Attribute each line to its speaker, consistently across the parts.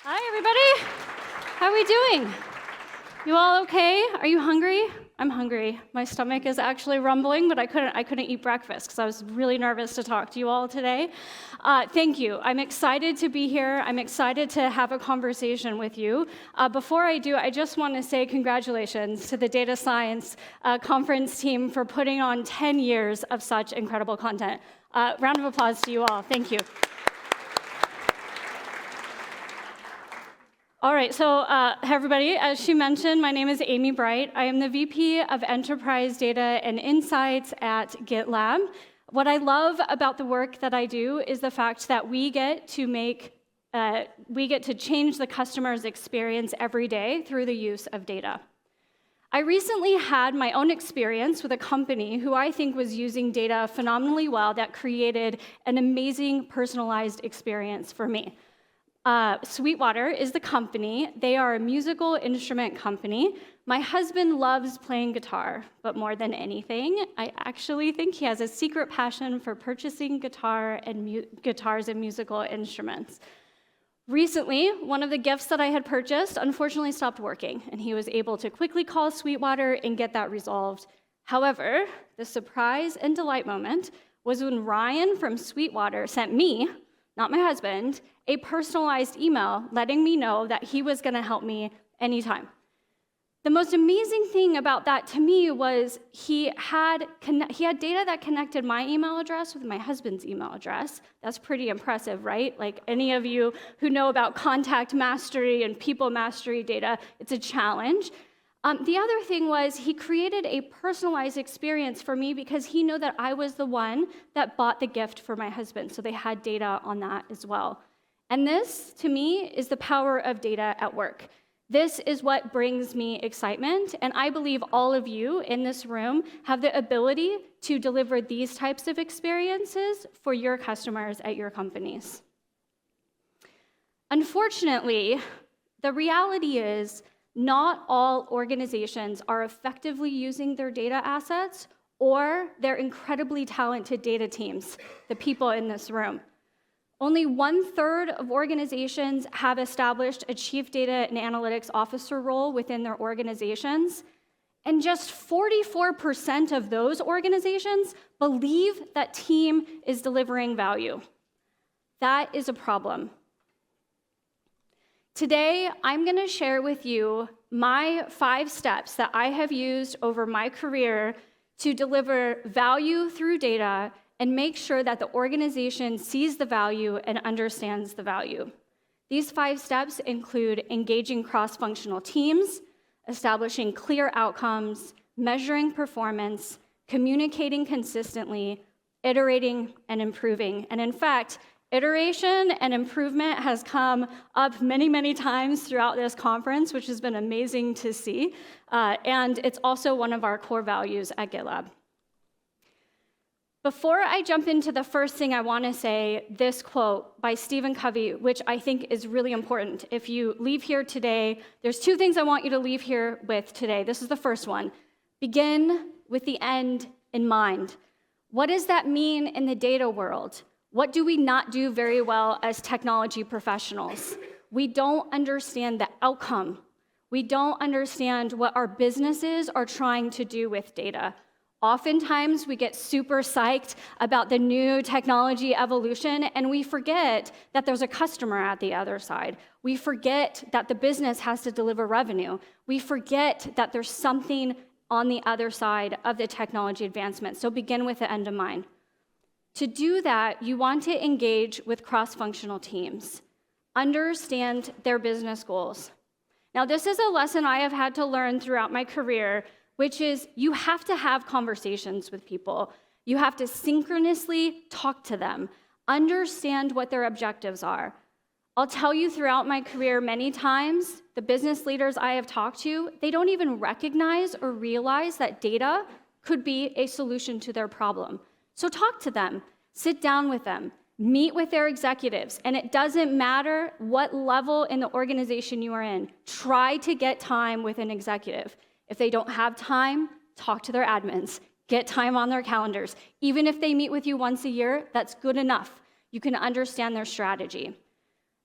Speaker 1: Hi, everybody. How are we doing? You all okay? Are you hungry? I'm hungry. My stomach is actually rumbling, but I couldn't eat breakfast because I was really nervous to talk to you all today. Thank you. I'm excited to be here. I'm excited to have a conversation with you. Before I do, I just want to say congratulations to the Data Science Conference team for putting on 10 years of such incredible content. Round of applause to you all. Thank you. All right, so everybody, as she mentioned, my name is Amie Bright. I am the VP of Enterprise Data and Insights at GitLab. What I love about the work that I do is the fact that we get to change the customer's experience every day through the use of data. I recently had my own experience with a company who I think was using data phenomenally well that created an amazing personalized experience for me. Sweetwater is the company. They are a musical instrument company. My husband loves playing guitar, but more than anything, I actually think he has a secret passion for purchasing guitars and musical instruments. Recently, one of the gifts that I had purchased unfortunately stopped working, and he was able to quickly call Sweetwater and get that resolved. However, the surprise and delight moment was when Ryan from Sweetwater sent me, not my husband, a personalized email letting me know that he was going to help me anytime. The most amazing thing about that to me was he had data that connected my email address with my husband's email address. That's pretty impressive, right? Like any of you who know about contact mastery and people mastery data, it's a challenge. The other thing was he created a personalized experience for me because he knew that I was the one that bought the gift for my husband, so they had data on that as well. And this, to me, is the power of data at work. This is what brings me excitement, and I believe all of you in this room have the ability to deliver these types of experiences for your customers at your companies. Unfortunately, the reality is not all organizations are effectively using their data assets or their incredibly talented data teams, the people in this room. Only 1/3 of organizations have established a chief data and analytics officer role within their organizations, and just 44% of those organizations believe that team is delivering value. That is a problem. Today, I'm going to share with you my 5 steps that I have used over my career to deliver value through data and make sure that the organization sees the value and understands the value. These 5 steps include engaging cross-functional teams, establishing clear outcomes, measuring performance, communicating consistently, iterating, and improving. And in fact, iteration and improvement has come up many, many times throughout this conference, which has been amazing to see. And it's also one of our core values at GitLab. Before I jump into the first thing, I want to say this quote by Stephen Covey, which I think is really important. If you leave here today, there's 2 things I want you to leave here with today. This is the first one. Begin with the end in mind. What does that mean in the data world? What do we not do very well as technology professionals? We don't understand the outcome. We don't understand what our businesses are trying to do with data. Oftentimes, we get super psyched about the new technology evolution, and we forget that there's a customer at the other side. We forget that the business has to deliver revenue. We forget that there's something on the other side of the technology advancement. So begin with the end in mind. To do that, you want to engage with cross-functional teams. Understand their business goals. Now, this is a lesson I have had to learn throughout my career, which is you have to have conversations with people. You have to synchronously talk to them, understand what their objectives are. I'll tell you throughout my career many times, the business leaders I have talked to, they don't even recognize or realize that data could be a solution to their problem. So talk to them, sit down with them, meet with their executives, and it doesn't matter what level in the organization you are in. Try to get time with an executive. If they don't have time, talk to their admins. Get time on their calendars. Even if they meet with you once a year, that's good enough. You can understand their strategy.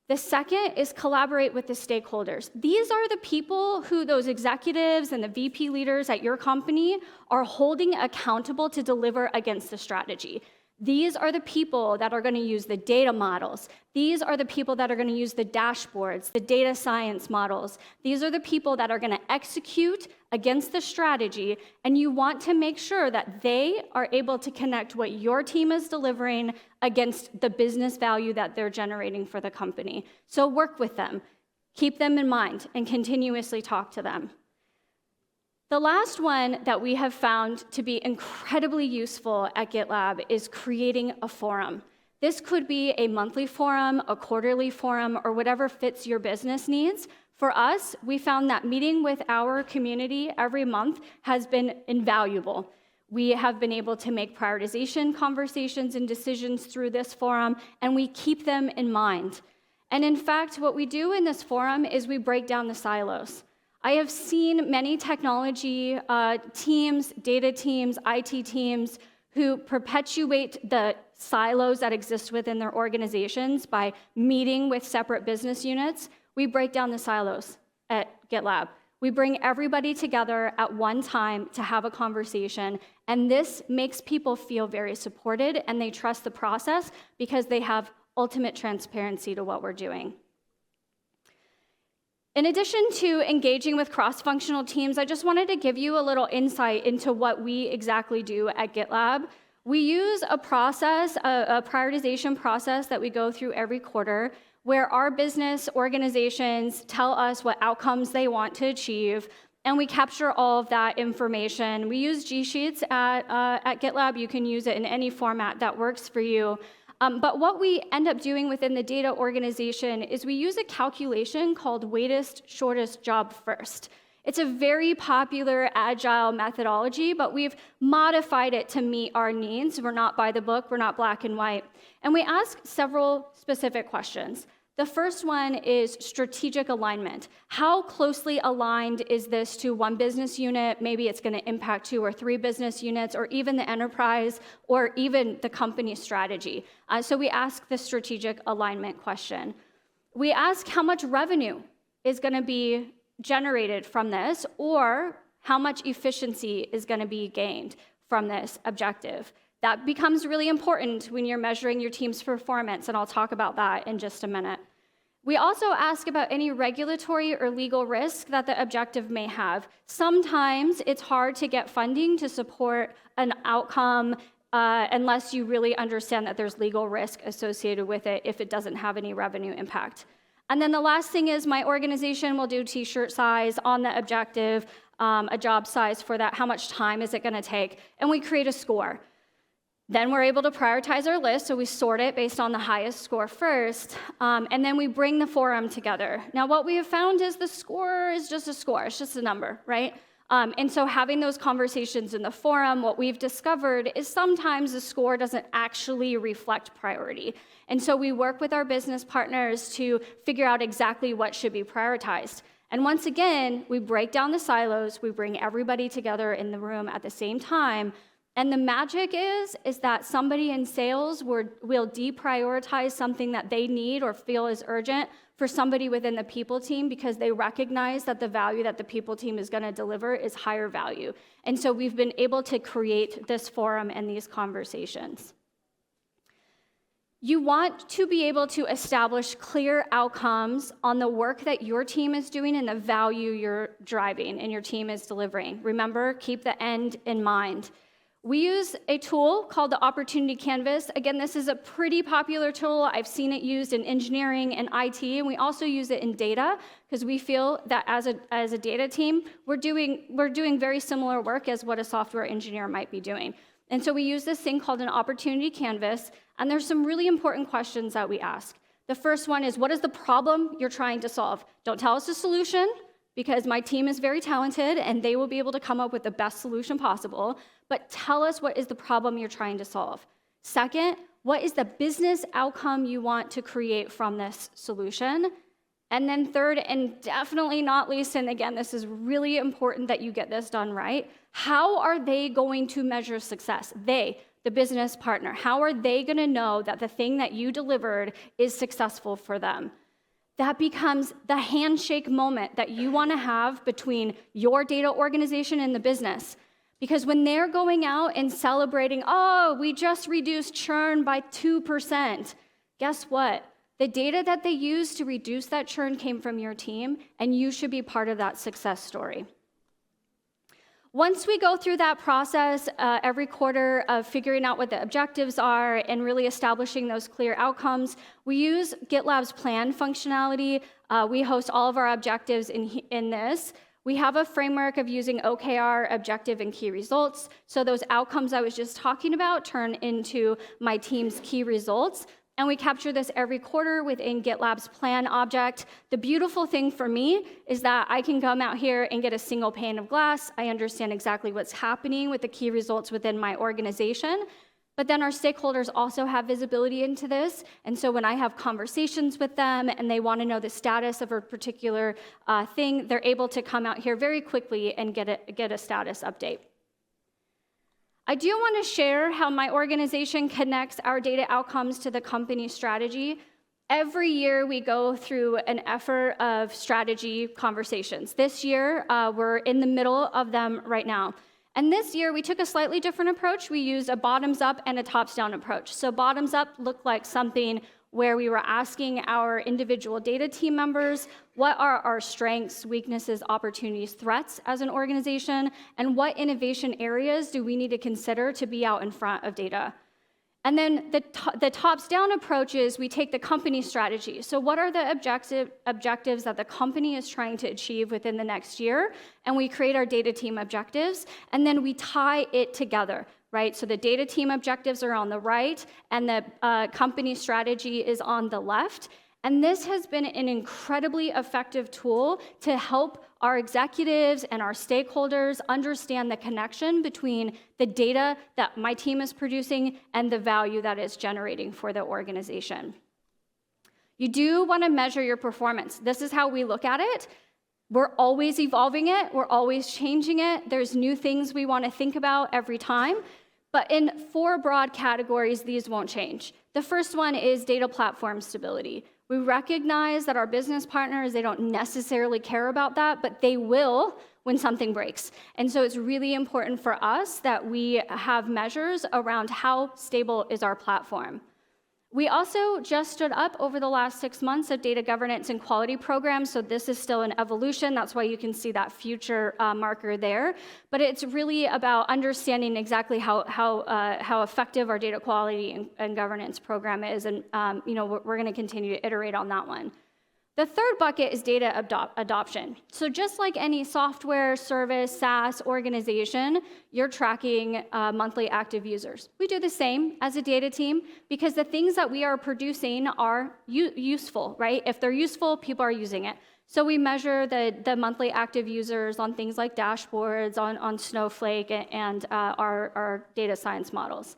Speaker 1: The second is collaborate with the stakeholders. These are the people who those executives and the VP leaders at your company are holding accountable to deliver against the strategy. These are the people that are going to use the data models. These are the people that are going to use the dashboards, the data science models. These are the people that are going to execute against the strategy, and you want to make sure that they are able to connect what your team is delivering against the business value that they're generating for the company. So work with them, keep them in mind, and continuously talk to them. The last one that we have found to be incredibly useful at GitLab is creating a forum. This could be a monthly forum, a quarterly forum, or whatever fits your business needs. For us, we found that meeting with our community every month has been invaluable. We have been able to make prioritization conversations and decisions through this forum, and we keep them in mind. And in fact, what we do in this forum is we break down the silos. I have seen many technology teams, data teams, IT teams who perpetuate the silos that exist within their organizations by meeting with separate business units. We break down the silos at GitLab. We bring everybody together at one time to have a conversation, and this makes people feel very supported, and they trust the process because they have ultimate transparency to what we're doing. In addition to engaging with cross-functional teams, I just wanted to give you a little insight into what we exactly do at GitLab. We use a process, a prioritization process that we go through every quarter, where our business organizations tell us what outcomes they want to achieve, and we capture all of that information. We use G-Sheets at GitLab. You can use it in any format that works for you. But what we end up doing within the data organization is we use a calculation called weightest shortest job first. It's a very popular agile methodology, but we've modified it to meet our needs. We're not by the book, we're not black and white. And we ask several specific questions. The first one is strategic alignment. How closely aligned is this to one business unit? Maybe it's going to impact 2 or 3 business units, or even the enterprise, or even the company strategy. So we ask the strategic alignment question. We ask how much revenue is going to be generated from this, or how much efficiency is going to be gained from this objective. That becomes really important when you're measuring your team's performance, and I'll talk about that in just a minute. We also ask about any regulatory or legal risk that the objective may have. Sometimes it's hard to get funding to support an outcome unless you really understand that there's legal risk associated with it if it doesn't have any revenue impact. And then the last thing is my organization will do t-shirt size on the objective, a job size for that, how much time is it going to take, and we create a score. Then we're able to prioritize our list, so we sort it based on the highest score first, and then we bring the forum together. Now, what we have found is the score is just a score, it's just a number, right? And so having those conversations in the forum, what we've discovered is sometimes the score doesn't actually reflect priority. And so we work with our business partners to figure out exactly what should be prioritized. And once again, we break down the silos, we bring everybody together in the room at the same time. And the magic is that somebody in sales will deprioritize something that they need or feel is urgent for somebody within the people team because they recognize that the value that the people team is going to deliver is higher value. And so we've been able to create this forum and these conversations. You want to be able to establish clear outcomes on the work that your team is doing and the value you're driving and your team is delivering. Remember, keep the end in mind. We use a tool called the Opportunity Canvas. Again, this is a pretty popular tool. I've seen it used in engineering and IT, and we also use it in data because we feel that as a data team, we're doing very similar work as what a software engineer might be doing. And so we use this thing called an Opportunity Canvas, and there's some really important questions that we ask. The first one is, what is the problem you're trying to solve? Don't tell us the solution, because my team is very talented and they will be able to come up with the best solution possible, but tell us what is the problem you're trying to solve. Second, what is the business outcome you want to create from this solution? And then third, and definitely not least, and again, this is really important that you get this done right, how are they going to measure success? They, the business partner, how are they going to know that the thing that you delivered is successful for them? that becomes the handshake moment that you want to have between your data organization and the business. Because when they're going out and celebrating, oh, we just reduced churn by 2%, guess what? The data that they used to reduce that churn came from your team, and you should be part of that success story. Once we go through that process every quarter of figuring out what the objectives are and really establishing those clear outcomes, we use GitLab's plan functionality. We host all of our objectives in this. We have a framework of using OKR, objective, and key results. So those outcomes I was just talking about turn into my team's key results. And we capture this every quarter within GitLab's plan object. The beautiful thing for me is that I can come out here and get a single pane of glass. I understand exactly what's happening with the key results within my organization. But then our stakeholders also have visibility into this. And so when I have conversations with them and they want to know the status of a particular thing, they're able to come out here very quickly and get a status update. I do want to share how my organization connects our data outcomes to the company strategy. Every year we go through an effort of strategy conversations. This year, we're in the middle of them right now. And this year we took a slightly different approach. We used a bottoms-up and a tops-down approach. So bottoms-up looked like something where we were asking our individual data team members, what are our strengths, weaknesses, opportunities, threats as an organization, and what innovation areas do we need to consider to be out in front of data? And then the tops-down approach is we take the company strategy. So what are the objectives that the company is trying to achieve within the next year? And we create our data team objectives, and then we tie it together. Right? So the data team objectives are on the right, and the company strategy is on the left. And this has been an incredibly effective tool to help our executives and our stakeholders understand the connection between the data that my team is producing and the value that it's generating for the organization. You do want to measure your performance. This is how we look at it. We're always evolving it. We're always changing it. There's new things we want to think about every time. But in 4 broad categories, these won't change. The first one is data platform stability. We recognize that our business partners, they don't necessarily care about that, but they will when something breaks. And so it's really important for us that we have measures around how stable is our platform. We also just stood up over the last 6 months a data governance and quality program, so this is still an evolution. That's why you can see that future marker there. But it's really about understanding exactly how effective our data quality and governance program is, and we're going to continue to iterate on that one. The third bucket is data adoption. So just like any software, service, SaaS organization, you're tracking monthly active users. We do the same as a data team because the things that we are producing are useful, right? If they're useful, people are using it. So we measure the monthly active users on things like dashboards, on Snowflake, and our data science models.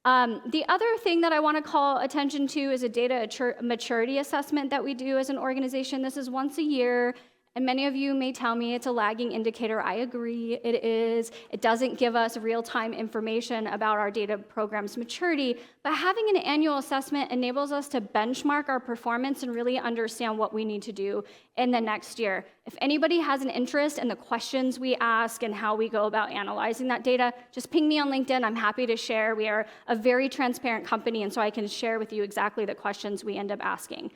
Speaker 1: The other thing that I want to call attention to is a data maturity assessment that we do as an organization. This is once a year, and many of you may tell me it's a lagging indicator. I agree, it is. It doesn't give us real-time information about our data program's maturity, but having an annual assessment enables us to benchmark our performance and really understand what we need to do in the next year. If anybody has an interest in the questions we ask and how we go about analyzing that data, just ping me on LinkedIn. I'm happy to share. We are a very transparent company, and so I can share with you exactly the questions we end up asking.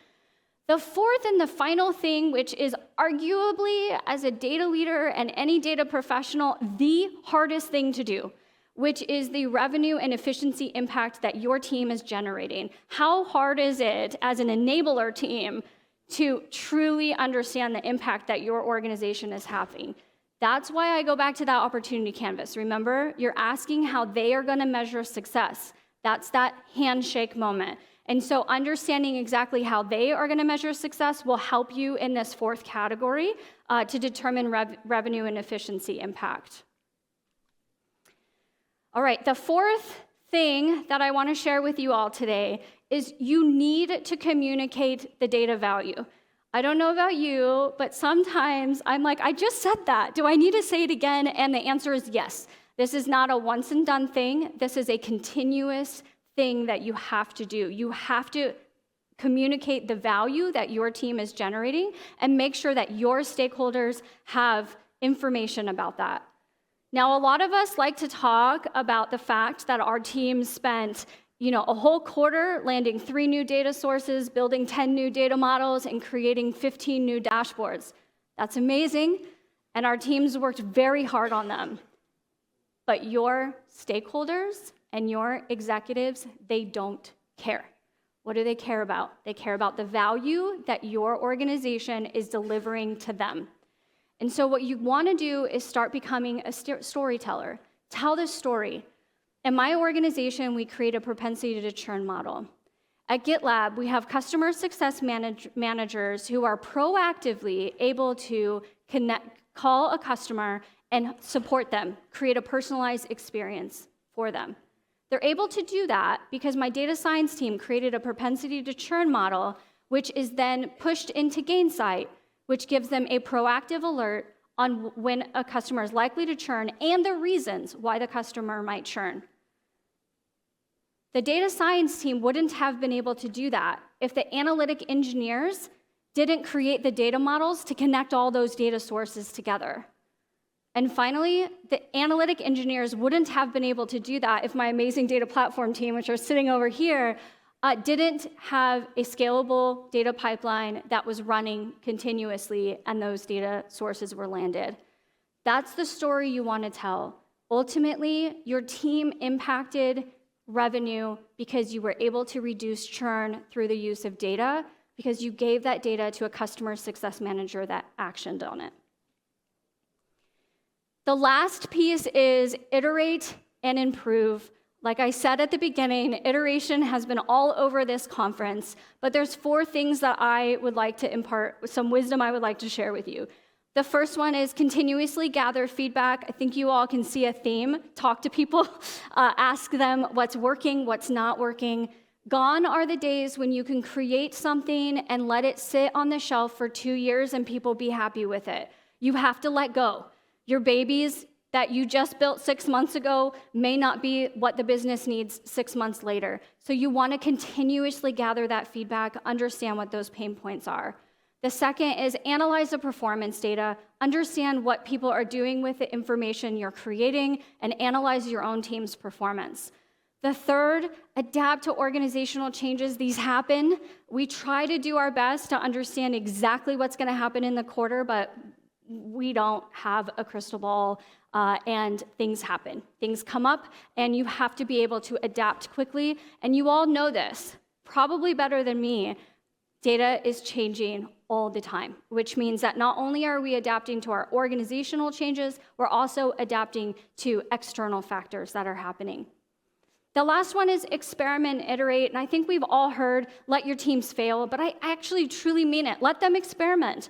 Speaker 1: The fourth and the final thing, which is arguably, as a data leader and any data professional, the hardest thing to do, which is the revenue and efficiency impact that your team is generating. How hard is it as an enabler team to truly understand the impact that your organization is having? That's why I go back to that opportunity canvas. Remember, you're asking how they are going to measure success. That's that handshake moment. And so understanding exactly how they are going to measure success will help you in this fourth category to determine revenue and efficiency impact. All right, the fourth thing that I want to share with you all today is you need to communicate the data value. I don't know about you, but sometimes I'm like, I just said that. Do I need to say it again? And the answer is yes. This is not a once and done thing. This is a continuous thing that you have to do. You have to communicate the value that your team is generating, and make sure that your stakeholders have information about that. Now, a lot of us like to talk about the fact that our team spent a whole quarter landing 3 new data sources, building 10 new data models, and creating 15 new dashboards. That's amazing, and our teams worked very hard on them. But your stakeholders and your executives, they don't care. What do they care about? They care about the value that your organization is delivering to them. And so what you want to do is start becoming a storyteller. Tell the story. In my organization, we create a propensity to churn model. At GitLab, we have customer success managers who are proactively able to call a customer and support them, create a personalized experience for them. They're able to do that because my data science team created a propensity to churn model, which is then pushed into Gainsight, which gives them a proactive alert on when a customer is likely to churn and the reasons why the customer might churn. The data science team wouldn't have been able to do that if the analytic engineers didn't create the data models to connect all those data sources together. And finally, the analytic engineers wouldn't have been able to do that if my amazing data platform team, which are sitting over here, didn't have a scalable data pipeline that was running continuously and those data sources were landed. That's the story you want to tell. Ultimately, your team impacted revenue because you were able to reduce churn through the use of data because you gave that data to a customer success manager that actioned on it. The last piece is iterate and improve. Like I said at the beginning, iteration has been all over this conference, but there's 4 things that I would like to impart, some wisdom I would like to share with you. The first one is continuously gather feedback. I think you all can see a theme. Talk to people, ask them what's working, what's not working. Gone are the days when you can create something and let it sit on the shelf for 2 years and people be happy with it. You have to let go. Your babies that you just built 6 months ago may not be what the business needs 6 months later. So you want to continuously gather that feedback, understand what those pain points are. The second is analyze the performance data, understand what people are doing with the information you're creating, and analyze your own team's performance. The third, adapt to organizational changes. These happen. We try to do our best to understand exactly what's going to happen in the quarter, but we don't have a crystal ball, and things happen. Things come up, and you have to be able to adapt quickly. And you all know this, probably better than me. Data is changing all the time, which means that not only are we adapting to our organizational changes, we're also adapting to external factors that are happening. The last one is experiment, iterate, and I think we've all heard, let your teams fail, but I actually truly mean it. Let them experiment.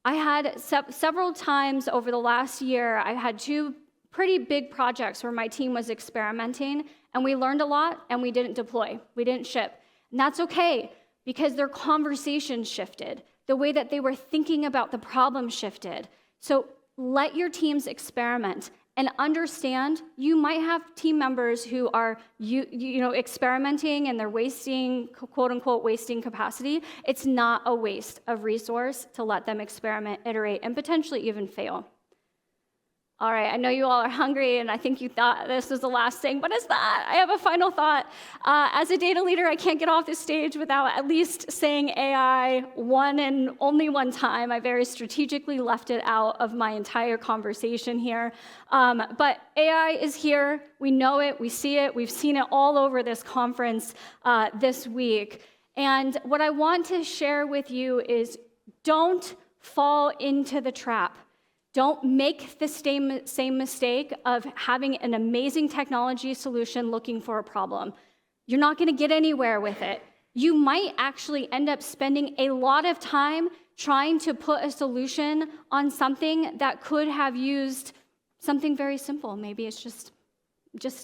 Speaker 1: I had several times over the last year, I had 2 pretty big projects where my team was experimenting, and we learned a lot, and we didn't deploy. We didn't ship. And that's okay, because their conversation shifted. The way that they were thinking about the problem shifted. So let your teams experiment and understand you might have team members who are experimenting and they're wasting, quote unquote, wasting capacity. It's not a waste of resource to let them experiment, iterate, and potentially even fail. All right, I know you all are hungry, and I think you thought this was the last thing. What is that? I have a final thought. As a data leader, I can't get off this stage without at least saying AI one and only one time. I very strategically left it out of my entire conversation here. But AI is here. We know it. We see it. We've seen it all over this conference this week. And what I want to share with you is don't fall into the trap. Don't make the same mistake of having an amazing technology solution looking for a problem. You're not going to get anywhere with it. You might actually end up spending a lot of time trying to put a solution on something that could have used something very simple. Maybe it's just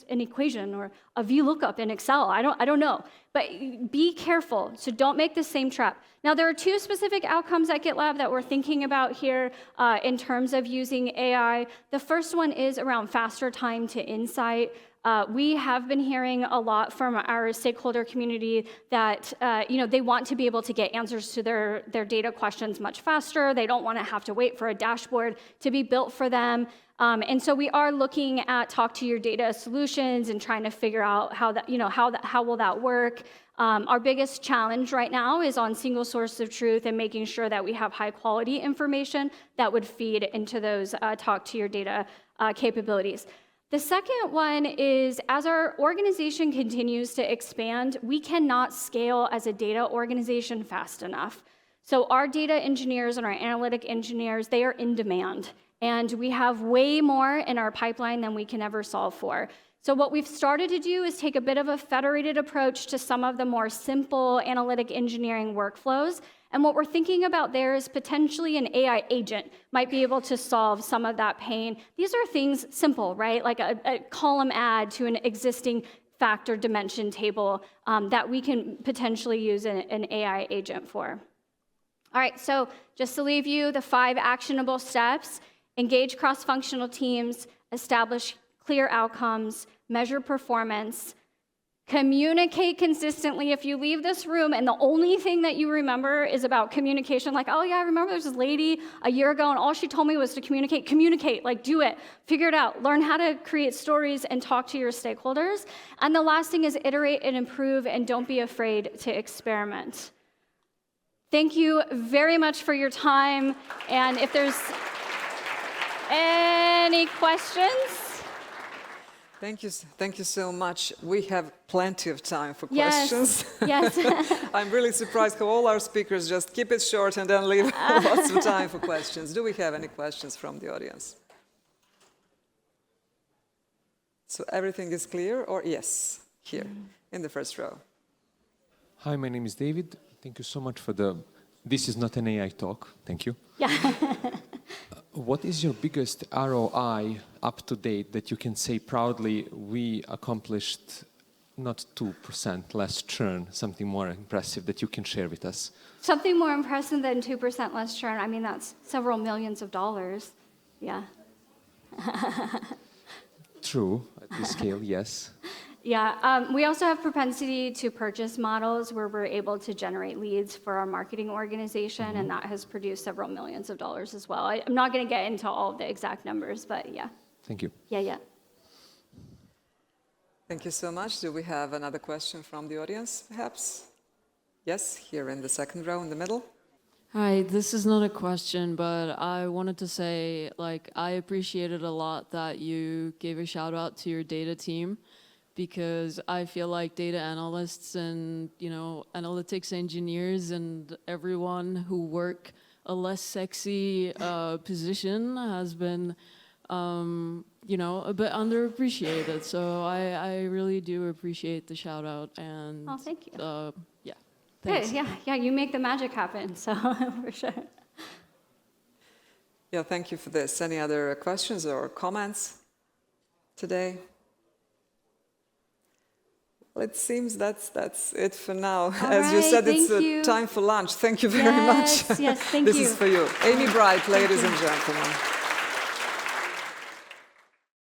Speaker 1: an equation or a VLOOKUP in Excel. I don't know. But be careful, so don't make the same trap. Now, there are 2 specific outcomes at GitLab that we're thinking about here in terms of using AI. The first one is around faster time to insight. We have been hearing a lot from our stakeholder community that they want to be able to get answers to their data questions much faster. They don't want to have to wait for a dashboard to be built for them. And so we are looking at talk to your data solutions and trying to figure out how will that work. Our biggest challenge right now is on single source of truth and making sure that we have high quality information that would feed into those talk to your data capabilities. The second one is, as our organization continues to expand, we cannot scale as a data organization fast enough. So our data engineers and our analytic engineers, they are in demand. And we have way more in our pipeline than we can ever solve for. So what we've started to do is take a bit of a federated approach to some of the more simple analytic engineering workflows. And what we're thinking about there is potentially an AI agent might be able to solve some of that pain. These are things simple, right? Like a column add to an existing factor dimension table that we can potentially use an AI agent for. All right, so just to leave you the 5 actionable steps: engage cross-functional teams, establish clear outcomes, measure performance, communicate consistently. If you leave this room and the only thing that you remember is about communication, like, oh yeah, I remember there's this lady a year ago and all she told me was to communicate, like do it, figure it out, learn how to create stories and talk to your stakeholders. And the last thing is iterate and improve, and don't be afraid to experiment. Thank you very much for your time. And if there's any questions?
Speaker 2: Thank you so much. We have plenty of time for questions.
Speaker 1: Yes.
Speaker 2: I'm really surprised how all our speakers just keep it short and then leave lots of time for questions. Do we have any questions from the audience? So everything is clear, or yes, here in the first row.
Speaker 3: Hi, my name is David. Thank you so much for this is not an AI talk. Thank you.
Speaker 1: Yeah.
Speaker 3: What is your biggest ROI up to date that you can say proudly, we accomplished not 2% less churn, something more impressive that you can share with us?
Speaker 1: Something more impressive than 2% less churn. I mean, that's several millions of dollars. Yeah.
Speaker 3: True, at this scale, yes.
Speaker 1: Yeah, we also have propensity to purchase models where we're able to generate leads for our marketing organization, and that has produced several millions of dollars as well. I'm not going to get into all of the exact numbers, but yeah.
Speaker 3: Thank you.
Speaker 1: Yeah.
Speaker 2: Thank you so much. Do we have another question from the audience, perhaps? Yes, here in the second row in the middle.
Speaker 4: Hi, this is not a question, but I wanted to say, I appreciated a lot that you gave a shout out to your data team, because I feel like data analysts and, analytics engineers and everyone who work a less sexy position has been, a bit underappreciated. So I really do appreciate the shout out. And
Speaker 1: oh, thank you.
Speaker 4: Yeah. Thanks.
Speaker 1: Good, yeah, you make the magic happen, so for sure.
Speaker 2: Yeah, thank you for this. Any other questions or comments today? Well, it seems that's it for now.
Speaker 1: All
Speaker 2: As you said, it's time for lunch. Thank you very much.
Speaker 1: Yes, thank you.
Speaker 2: This is for you. Amie Bright, ladies and gentlemen.